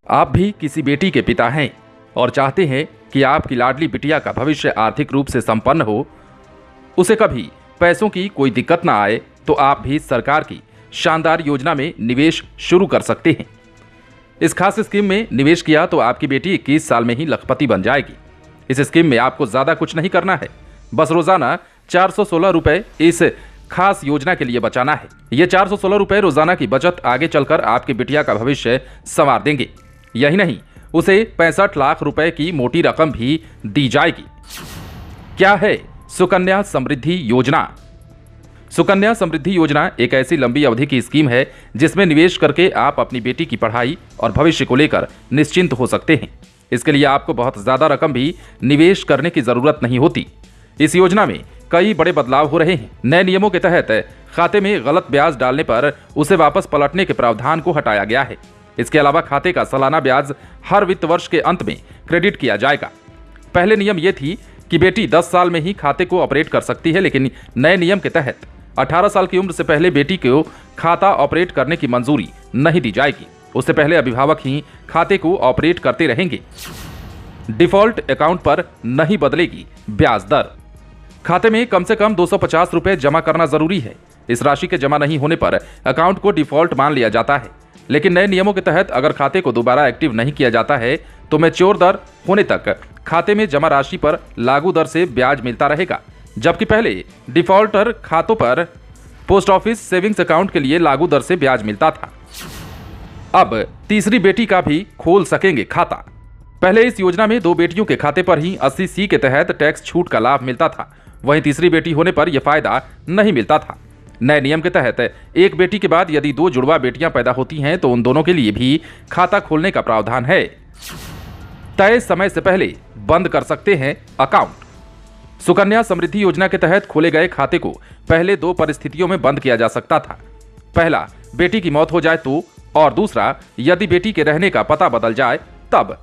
आप भी किसी बेटी के पिता हैं और चाहते हैं कि आपकी लाडली बिटिया का भविष्य आर्थिक रूप से संपन्न हो, उसे कभी पैसों की कोई दिक्कत ना आए, तो आप भी सरकार की शानदार योजना में निवेश शुरू कर सकते हैं। इस खास स्कीम में निवेश किया तो आपकी बेटी 21 साल में ही लखपति बन जाएगी। इस स्कीम में आपको ज्यादा कुछ नहीं करना है, बस रोजाना 416 रुपए इस खास योजना के लिए बचाना है। ये 416 रुपए रोजाना की बचत आगे चलकर आपकी बिटिया का भविष्य संवार देंगे। यही नहीं, उसे 65 लाख रुपए की मोटी रकम भी दी जाएगी। क्या है सुकन्या समृद्धि योजना? सुकन्या समृद्धि योजना एक ऐसी लंबी अवधि की स्कीम है जिसमें निवेश करके आप अपनी बेटी की पढ़ाई और भविष्य को लेकर निश्चिंत हो सकते हैं। इसके लिए आपको बहुत ज्यादा रकम भी निवेश करने की जरूरत नहीं होती। इस योजना में कई बड़े बदलाव हो रहे हैं। नए नियमों के तहत खाते में गलत ब्याज डालने पर उसे वापस पलटने के प्रावधान को हटाया गया है। इसके अलावा खाते का सालाना ब्याज हर वित्त वर्ष के अंत में क्रेडिट किया जाएगा। पहले नियम ये थी कि बेटी 10 साल में ही खाते को ऑपरेट कर सकती है, लेकिन नए नियम के तहत 18 साल की उम्र से पहले बेटी को खाता ऑपरेट करने की मंजूरी नहीं दी जाएगी। उससे पहले अभिभावक ही खाते को ऑपरेट करते रहेंगे। डिफॉल्ट अकाउंट पर नहीं बदलेगी ब्याज दर। खाते में कम से कम 250 रुपए जमा करना जरूरी है। इस राशि के जमा नहीं होने पर अकाउंट को डिफॉल्ट मान लिया जाता है। लेकिन नए नियमों के तहत अगर खाते को दोबारा एक्टिव नहीं किया जाता है तो मैच्योर दर होने तक खाते में जमा राशि पर लागू दर से ब्याज मिलता रहेगा, जबकि पहले डिफॉल्टर खातों पर पोस्ट ऑफिस सेविंग्स अकाउंट के लिए लागू दर से ब्याज मिलता था। अब तीसरी बेटी का भी खोल सकेंगे खाता। पहले इस योजना में 2 बेटियों के खाते पर ही 80C के तहत टैक्स छूट का लाभ मिलता था, वहीं तीसरी बेटी होने पर यह फायदा नहीं मिलता था। नए नियम के तहत एक बेटी के बाद यदि 2 जुड़वा बेटियां पैदा होती हैं तो उन दोनों के लिए भी खाता खोलने का प्रावधान है। तय समय से पहले बंद कर सकते हैं अकाउंट। सुकन्या समृद्धि योजना के तहत खोले गए खाते को पहले 2 परिस्थितियों में बंद किया जा सकता था। पहला, बेटी की मौत हो जाए तो, और दूसरा, यदि बेटी के रहने का पता बदल जाए तब।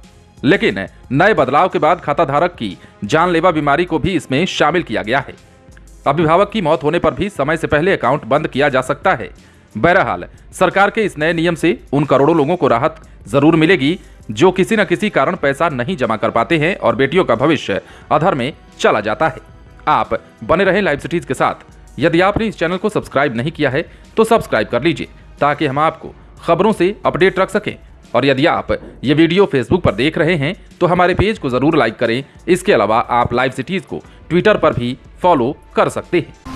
लेकिन नए बदलाव के बाद खाता धारक की जानलेवा बीमारी को भी इसमें शामिल किया गया है। अभिभावक की मौत होने पर भी समय से पहले अकाउंट बंद किया जा सकता है। बहरहाल सरकार के इस नए नियम से उन करोड़ों लोगों को राहत जरूर मिलेगी जो किसी न किसी कारण पैसा नहीं जमा कर पाते हैं और बेटियों का भविष्य अधर में चला जाता है। आप बने रहें लाइव सिटीज के साथ। यदि आपने इस चैनल को सब्सक्राइब नहीं किया है तो सब्सक्राइब कर लीजिए ताकि हम आपको खबरों से अपडेट रख सकें। और यदि आप ये वीडियो फेसबुक पर देख रहे हैं तो हमारे पेज को जरूर लाइक करें। इसके अलावा आप लाइव सिटीज को ट्विटर पर भी फॉलो कर सकते हैं।